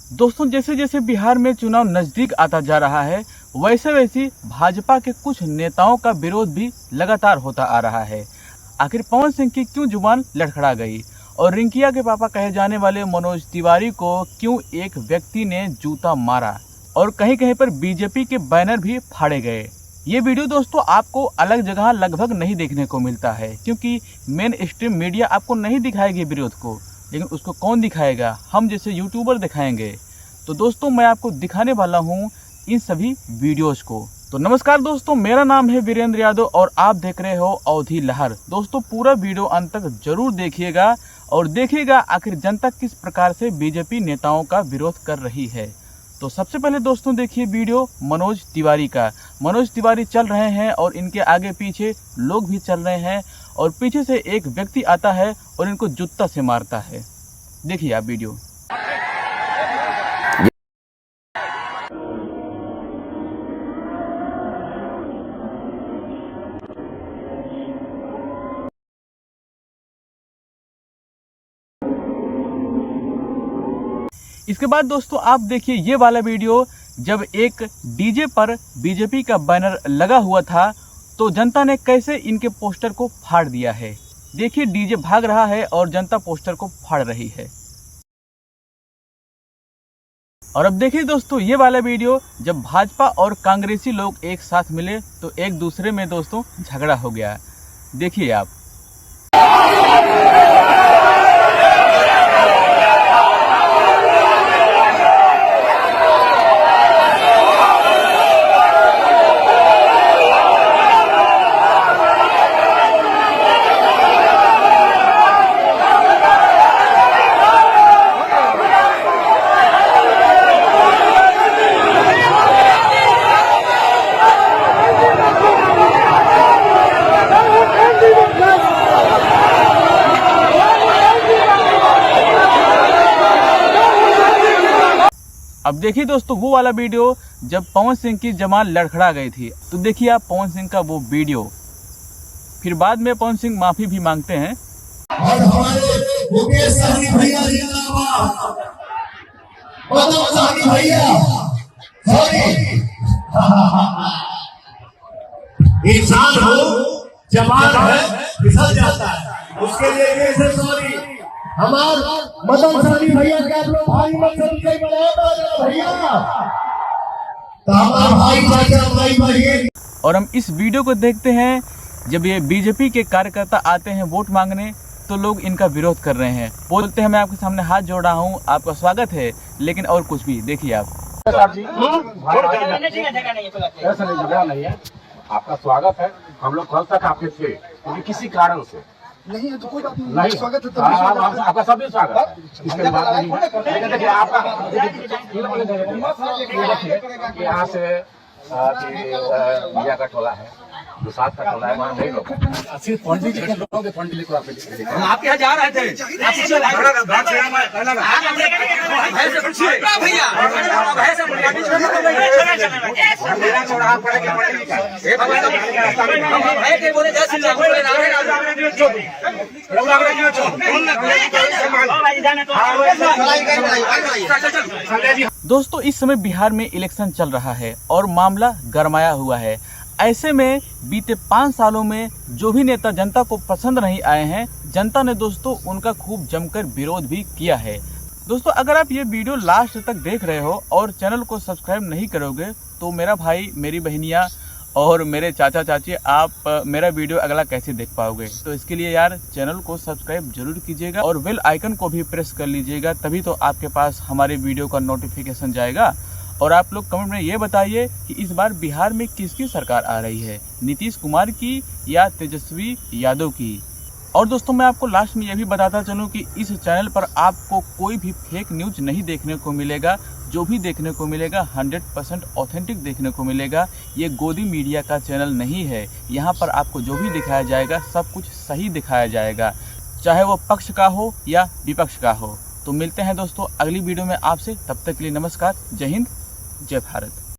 दोस्तों, जैसे जैसे बिहार में चुनाव नजदीक आता जा रहा है, वैसे वैसे भाजपा के कुछ नेताओं का विरोध भी लगातार होता आ रहा है। आखिर पवन सिंह की क्यों जुबान लड़खड़ा गई और रिंकिया के पापा कहे जाने वाले मनोज तिवारी को क्यों एक व्यक्ति ने जूता मारा और कहीं कहीं पर बीजेपी के बैनर भी फाड़े गए। ये वीडियो दोस्तों आपको अलग जगह लगभग नहीं देखने को मिलता है, क्योंकि मेन स्ट्रीम मीडिया आपको नहीं दिखाएगी विरोध को, लेकिन उसको कौन दिखाएगा? हम जैसे यूट्यूबर दिखाएंगे। तो दोस्तों, मैं आपको दिखाने वाला हूँ इन सभी वीडियोस को। तो नमस्कार दोस्तों, मेरा नाम है वीरेंद्र यादव और आप देख रहे हो अवधि लहर। दोस्तों, पूरा वीडियो अंत तक जरूर देखिएगा और देखिएगा आखिर जनता किस प्रकार से बीजेपी नेताओं का विरोध कर रही है। तो सबसे पहले दोस्तों देखिए वीडियो मनोज तिवारी का। मनोज तिवारी चल रहे हैं और इनके आगे पीछे लोग भी चल रहे हैं और पीछे से एक व्यक्ति आता है और इनको जूता से मारता है। देखिए आप वीडियो। इसके बाद दोस्तों आप देखिए ये वाला वीडियो, जब एक डीजे पर बीजेपी का बैनर लगा हुआ था तो जनता ने कैसे इनके पोस्टर को फाड़ दिया है। देखिए डीजे भाग रहा है और जनता पोस्टर को फाड़ रही है। और अब देखिए दोस्तों ये वाला वीडियो, जब भाजपा और कांग्रेसी लोग एक साथ मिले तो एक दूसरे में दोस्तों झगड़ा हो गया। देखिए आप। अब देखिए दोस्तों वो वाला वीडियो, जब पवन सिंह की जमात लड़खड़ा गई थी। तो देखिए आप पवन सिंह का वो वीडियो। फिर बाद में पवन सिंह माफी भी मांगते हैं। और हमारे मुकेश सहनी भैया भैया सॉरी इंसान हो, जवान है, फिसल जाता है, उसके लिए कैसे सॉरी। हमार मदन सहनी भैया के आप लोग भाई मत समझे भैया, तो हमारा भाई चाचा भाई भाई। और हम इस वीडियो को देखते हैं, जब ये बीजेपी के कार्यकर्ता आते हैं वोट मांगने तो लोग इनका विरोध कर रहे हैं। बोलते हैं मैं आपके सामने हाथ जोड़ा हूं, आपका स्वागत है, लेकिन और कुछ भी। देखिए आप। ऐसा नहीं जगह नहीं है, आपका स्वागत है। हम लोग कल तक आपके थे, क्योंकि किसी कारण से नहीं है तो कोई बात नहीं, स्वागत है। आपका सभी स्वागत है, इसके बाद नहीं है। लेकिन देखिए आपका यहाँ से मियाँ का टोला है, जो साथ का टोला है, वहाँ नहीं लोग सिर्फ पंडित जी के लोग, पंडित को आपके यहाँ जा रहे थे। दोस्तों इस समय बिहार में इलेक्शन चल रहा है और मामला गरमाया हुआ है। ऐसे में बीते 5 सालों में जो भी नेता जनता को पसंद नहीं आए हैं, जनता ने दोस्तों उनका खूब जमकर विरोध भी किया है। दोस्तों अगर आप ये वीडियो लास्ट तक देख रहे हो और चैनल को सब्सक्राइब नहीं करोगे तो मेरा भाई, मेरी बहनियाँ और मेरे चाचा चाची, आप मेरा वीडियो अगला कैसे देख पाओगे? तो इसके लिए यार चैनल को सब्सक्राइब जरूर कीजिएगा और बेल आइकन को भी प्रेस कर लीजिएगा, तभी तो आपके पास हमारे वीडियो का नोटिफिकेशन जाएगा। और आप लोग कमेंट में ये बताइए कि इस बार बिहार में किसकी सरकार आ रही है, नीतीश कुमार की या तेजस्वी यादव की। और दोस्तों मैं आपको लास्ट में ये भी बताता चलूँ कि इस चैनल पर आपको कोई भी फेक न्यूज नहीं देखने को मिलेगा। जो भी देखने को मिलेगा 100% ऑथेंटिक देखने को मिलेगा। ये गोदी मीडिया का चैनल नहीं है। यहाँ पर आपको जो भी दिखाया जाएगा सब कुछ सही दिखाया जाएगा, चाहे वो पक्ष का हो या विपक्ष का हो। तो मिलते हैं दोस्तों अगली वीडियो में आपसे, तब तक के लिए नमस्कार, जय हिंद, जय भारत।